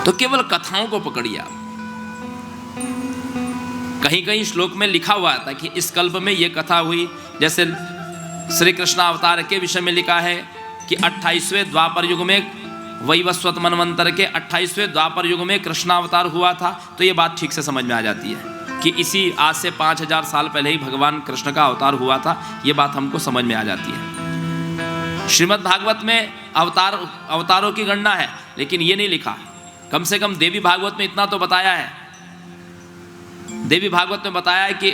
तो केवल कथाओं को पकड़िए आप। कहीं कहीं श्लोक में लिखा हुआ था कि इस कल्प में ये कथा हुई, जैसे श्री कृष्ण अवतार के विषय में लिखा है कि 28वें द्वापर युग में, वैवस्वत मनवंतर के 28वें द्वापर युग में कृष्णावतार हुआ था। तो ये बात ठीक से समझ में आ जाती है कि इसी आज से 5000 साल पहले ही भगवान कृष्ण का अवतार हुआ था। ये बात हमको समझ में आ जाती है। श्रीमद् भागवत में अवतारों की गणना है, लेकिन ये नहीं लिखा। कम से कम देवी भागवत में इतना तो बताया है। देवी भागवत में बताया है कि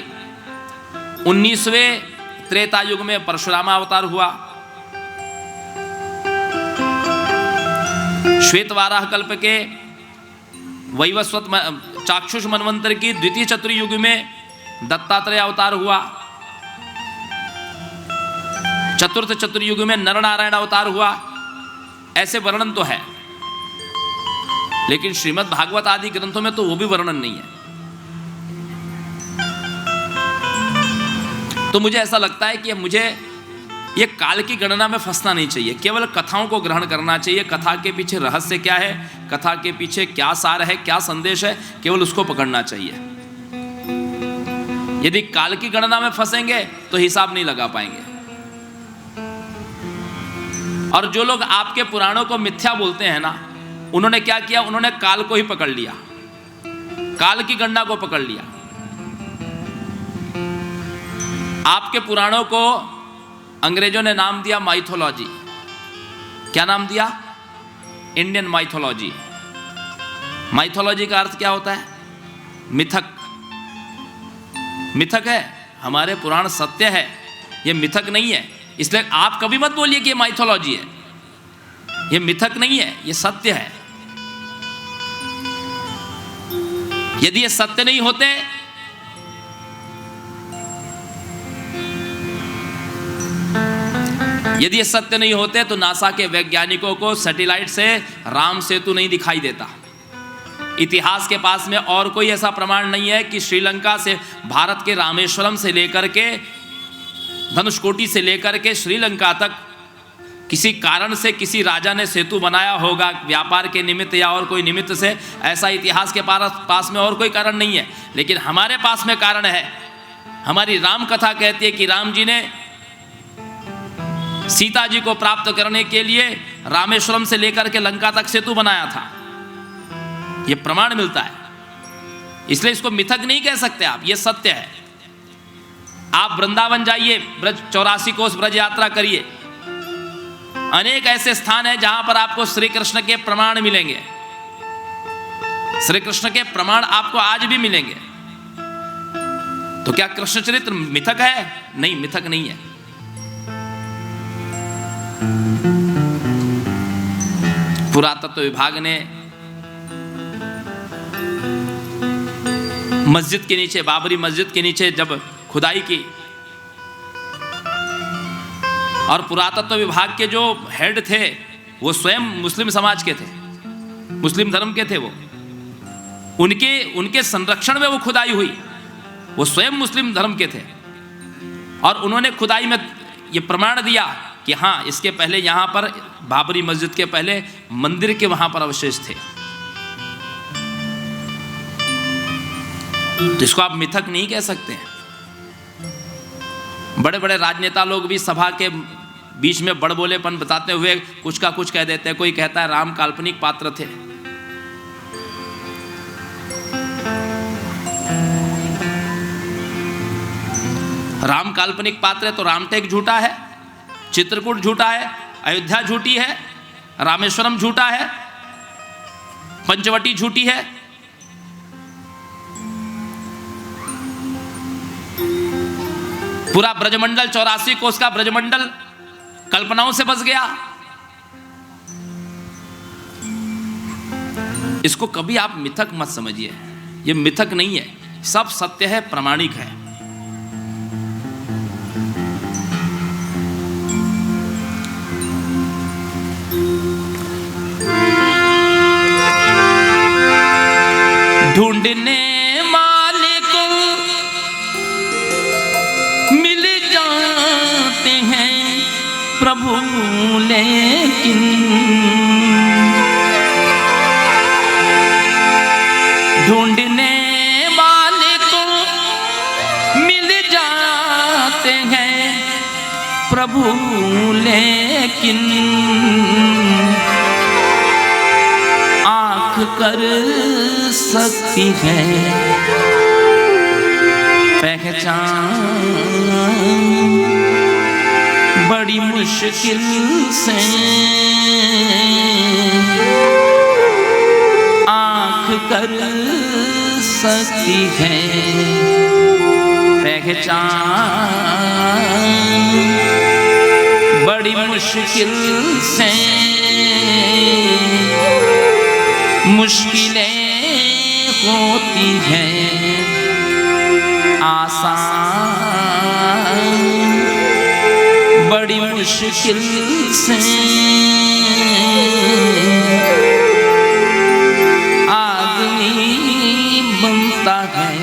19वें त्रेता युग में परशुरामा अवतार हुआ, श्वेतवाराह कल्प के वैवस्वत चाक्षुष मनवंतर की द्वितीय चतुर्युग में दत्तात्रेय अवतार हुआ, चतुर्थ चतुर्युग में नरनारायण अवतार हुआ। ऐसे वर्णन तो है, लेकिन श्रीमद् भागवत आदि ग्रंथों में तो वो भी वर्णन नहीं है। तो मुझे ऐसा लगता है कि मुझे ये काल की गणना में फंसना नहीं चाहिए, केवल कथाओं को ग्रहण करना चाहिए। कथा के पीछे रहस्य क्या है, कथा के पीछे क्या सार है, क्या संदेश है, केवल उसको पकड़ना चाहिए। यदि काल की गणना में फंसेंगे तो हिसाब नहीं लगा पाएंगे। और जो लोग आपके पुराणों को मिथ्या बोलते हैं ना, उन्होंने क्या किया, उन्होंने काल को ही पकड़ लिया, काल की गणना को पकड़ लिया। आपके पुराणों को अंग्रेजों ने नाम दिया माइथोलॉजी। क्या नाम दिया? Indian mythology. माइथोलॉजी का अर्थ क्या होता है? मिथक। मिथक है, हमारे पुराण सत्य है, ये मिथक नहीं है। इसलिए आप कभी मत बोलिए कि ये माइथोलॉजी है, ये मिथक नहीं है, ये सत्य है। यदि ये सत्य नहीं होते यदि ये सत्य नहीं होते तो नासा के वैज्ञानिकों को सैटेलाइट से राम सेतु नहीं दिखाई देता। इतिहास के पास में और कोई ऐसा प्रमाण नहीं है कि श्रीलंका से, भारत के रामेश्वरम से लेकर के, धनुषकोटी से लेकर के श्रीलंका तक किसी कारण से किसी राजा ने सेतु बनाया होगा, व्यापार के निमित्त या और कोई निमित्त से। ऐसा इतिहास के पास में और कोई कारण नहीं है। लेकिन हमारे पास में कारण है। हमारी राम कथा कहती है कि राम जी ने सीता जी को प्राप्त करने के लिए रामेश्वरम से लेकर के लंका तक सेतु बनाया था। यह प्रमाण मिलता है। इसलिए इसको मिथक नहीं कह सकते आप, यह सत्य है। आप वृंदावन जाइए, ब्रज 84 कोस ब्रज यात्रा करिए, अनेक ऐसे स्थान हैं जहां पर आपको श्री कृष्ण के प्रमाण मिलेंगे। श्री कृष्ण के प्रमाण आपको आज भी मिलेंगे। तो क्या कृष्ण चरित्र मिथक है? नहीं, मिथक नहीं है। पुरातत्व विभाग ने मस्जिद के नीचे, बाबरी मस्जिद के नीचे जब खुदाई की, और पुरातत्व विभाग के जो हेड थे वो स्वयं मुस्लिम समाज के थे, मुस्लिम धर्म के थे। वो उनके संरक्षण में वो खुदाई हुई। वो स्वयं मुस्लिम धर्म के थे और उन्होंने खुदाई में ये प्रमाण दिया कि हाँ, इसके पहले यहाँ पर बाबरी मस्जिद के पहले मंदिर के वहाँ पर अवशेष थे। तो इसको आप मिथक नहीं कह सकते हैं। बड़े बड़े राजनेता लोग भी सभा के बीच में बड़बोलेपन बताते हुए कुछ का कुछ कह देते हैं। कोई कहता है राम काल्पनिक पात्र थे। राम काल्पनिक पात्र है तो रामटेक झूठा है, चित्रकूट झूठा है, अयोध्या झूठी है, रामेश्वरम झूठा है, पंचवटी झूठी है। पूरा ब्रजमंडल 84 कोस का ब्रजमंडल कल्पनाओं से बस गया। इसको कभी आप मिथक मत समझिए, ये मिथक नहीं है, सब सत्य है, प्रामाणिक है। ढूंढने मालिक मिल जाते हैं प्रभु, लेकिन ढूंढने वाले तो मिल जाते हैं प्रभु, लेकिन आँख कर सकती है पहचान बड़ी मुश्किल से। आँख कर सकती है पहचान बड़ी मुश्किल से। मुश्किलें होती हैं आसान बड़ी मुश्किल से। आदमी बनता है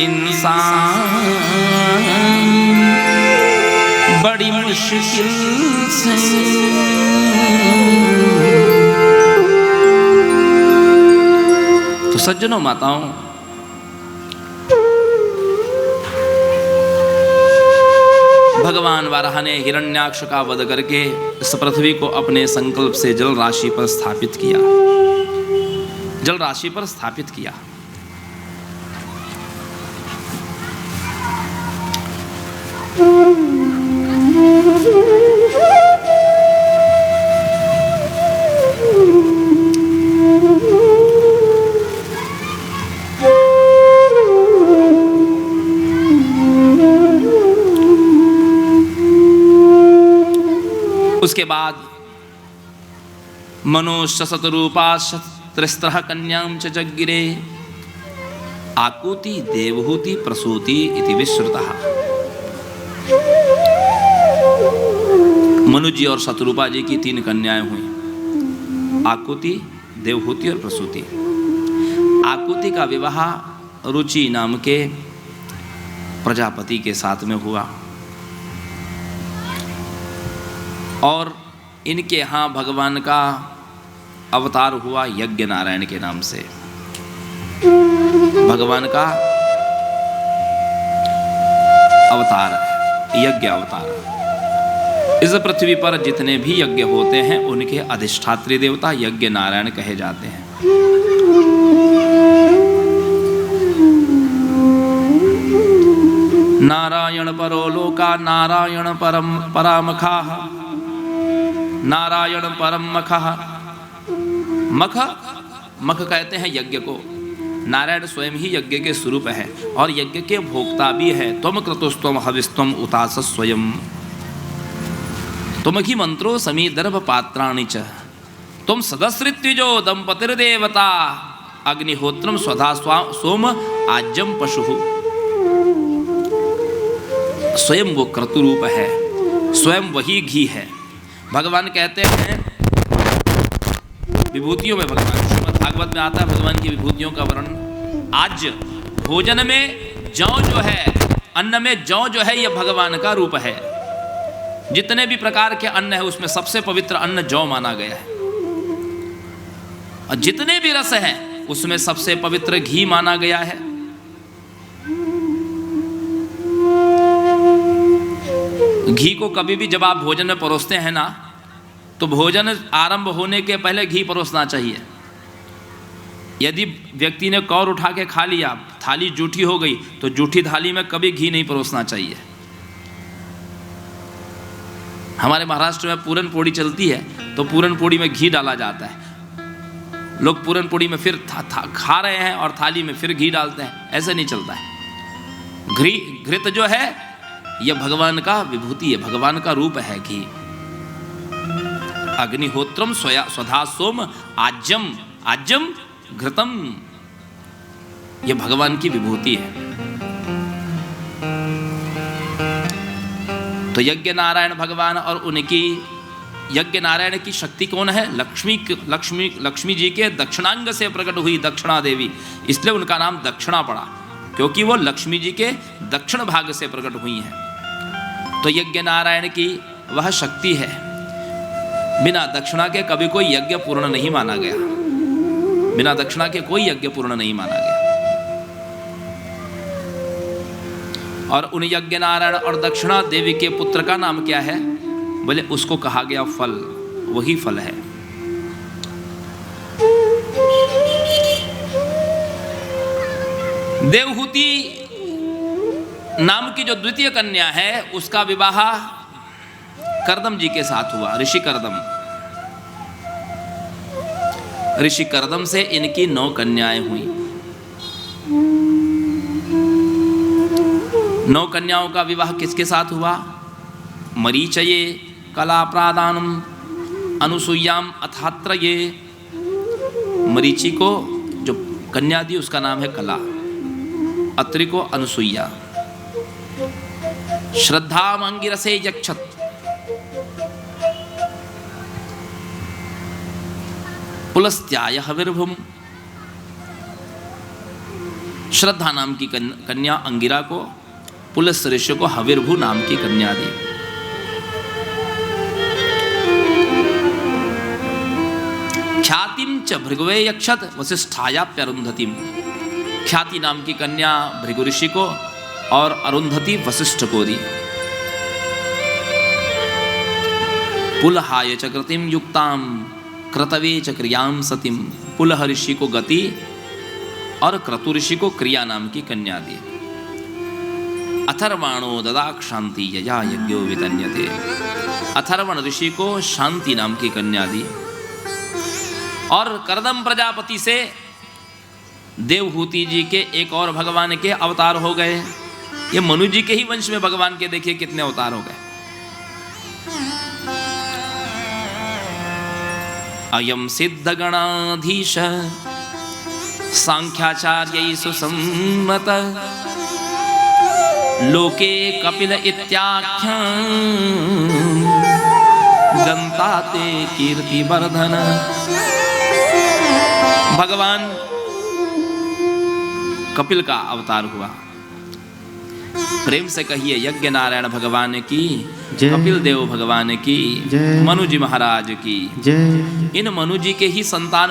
इंसान बड़ी मुश्किल से। तो सज्जनों माताओं, भगवान वाराह ने हिरण्याक्ष का वध करके इस पृथ्वी को अपने संकल्प से जल राशि पर स्थापित किया, जल राशि पर स्थापित किया। उसके बाद मनोशतरूपा त्रिस्त्रः कन्यां च जग्गिरे आकुति देवहूति प्रसूति इति विश्रुतः। मनु जी और शतरूपा जी की 3 कन्याएं हुई, आकुति, देवहूति और प्रसूति। आकुति का विवाह रुचि नाम के प्रजापति के साथ में हुआ और इनके यहाँ भगवान का अवतार हुआ यज्ञ नारायण के नाम से। भगवान का अवतार, यज्ञ अवतार। इस पृथ्वी पर जितने भी यज्ञ होते हैं उनके अधिष्ठात्री देवता यज्ञ नारायण कहे जाते हैं। नारायण परो लोका नारायण परम परामखाः नारायण परम मखः। मख मख कहते हैं यज्ञ को। नारायण स्वयं ही यज्ञ के स्वरूप है और यज्ञ के भोक्ता भी है। त्वम क्रतुस्त्वम हविस्त्वम उतास स्वयं त्वमखि मंत्रो समी दर्भ पात्राणि च त्वम सदस्रित्विजो दंपतिर्देवता अग्निहोत्रम स्वधा सोम आज्यम पशु। स्वयं वो क्रतुरूप है, स्वयं वही घी है। भगवान कहते हैं विभूतियों में, भगवान श्रीमद् भागवत में आता है भगवान की विभूतियों का वर्णन। आज भोजन में जौ जो है, अन्न में जौ जो है, यह भगवान का रूप है। जितने भी प्रकार के अन्न है उसमें सबसे पवित्र अन्न जौ माना गया है और जितने भी रस हैं उसमें सबसे पवित्र घी माना गया है। घी को कभी भी जब आप भोजन में परोसते हैं ना, तो भोजन आरंभ होने के पहले घी परोसना चाहिए। यदि व्यक्ति ने कौर उठा के खा लिया, थाली जूठी हो गई, तो जूठी थाली में कभी घी नहीं परोसना चाहिए। हमारे महाराष्ट्र में पूरन पोड़ी चलती है तो पूरन पोड़ी में घी डाला जाता है। लोग पूरन पोड़ी में फिर खा रहे हैं और थाली में फिर घी डालते हैं, ऐसे नहीं चलता है। घृत जो है यह भगवान का विभूति है, भगवान का रूप है घी। अग्निहोत्रम स्वधा सोम आज्यम आज्यम घृतम, यह भगवान की विभूति है। तो यज्ञ नारायण भगवान और उनकी यज्ञ नारायण की शक्ति कौन है? लक्ष्मी जी के दक्षिणांग से प्रकट हुई दक्षिणा देवी, इसलिए उनका नाम दक्षिणा पड़ा, क्योंकि वो लक्ष्मी जी के दक्षिण भाग से प्रकट हुई हैं। तो यज्ञ नारायण की वह शक्ति है, बिना दक्षिणा के कभी कोई यज्ञ पूर्ण नहीं माना गया। बिना दक्षिणा के कोई यज्ञ पूर्ण नहीं माना गया। और उन यज्ञ नारायण और दक्षिणा देवी के पुत्र का नाम क्या है? बोले उसको कहा गया फल, वही फल है। देवहूति नाम की जो द्वितीय कन्या है उसका विवाह कर्दम जी के साथ हुआ, ऋषि कर्दम। ऋषि कर्दम से इनकी 9 कन्याएं हुई। 9 कन्याओं का विवाह किसके साथ हुआ? मरीचये कला प्रादानम अनुसुयाम अथात्रये। मरीचि को जो कन्या दी उसका नाम है कला, अत्रि को अनुसुईया। श्रद्धा अंगिरसे यक्षत, पुलस्त्याय हविर्भुम। श्रद्धा नाम की कन्या अंगिरा को, पुलस ऋषि को हविर्भु नाम की कन्या दी। ख्यातिम च भृगवे यक्षत वसिष्ठायाप्यरुंधतिम। ख्याति नाम की कन्या भृगु ऋषि को और अरुंधति वशिष्ठ को दी। पुलहाय च कृतिम युक्ताम क्रतवे च क्रियाम सतीम। पुलह ऋषि को गति और क्रतु ऋषि को क्रिया नाम की कन्या दी। अथर्वाणो ददाक शांति यया यज्ञो वितन्यते। अथर्वण ऋषि को शांति नाम की कन्या दी। और कर्दम प्रजापति से देवहूति जी के एक और भगवान के अवतार हो गए। ये मनु जी के ही वंश में भगवान के देखिए कितने अवतार हो गए। अयम सिद्ध गणाधीश सांख्याचार्य सुसम्मत लोके कपिल इत्याख्या गंताते कीर्ति वर्धन। भगवान कपिल का अवतार हुआ। प्रेम से कहिए यज्ञ नारायण भगवान की, कपिल देव भगवान की, मनु जी महाराज की। इन मनु जी के ही संतान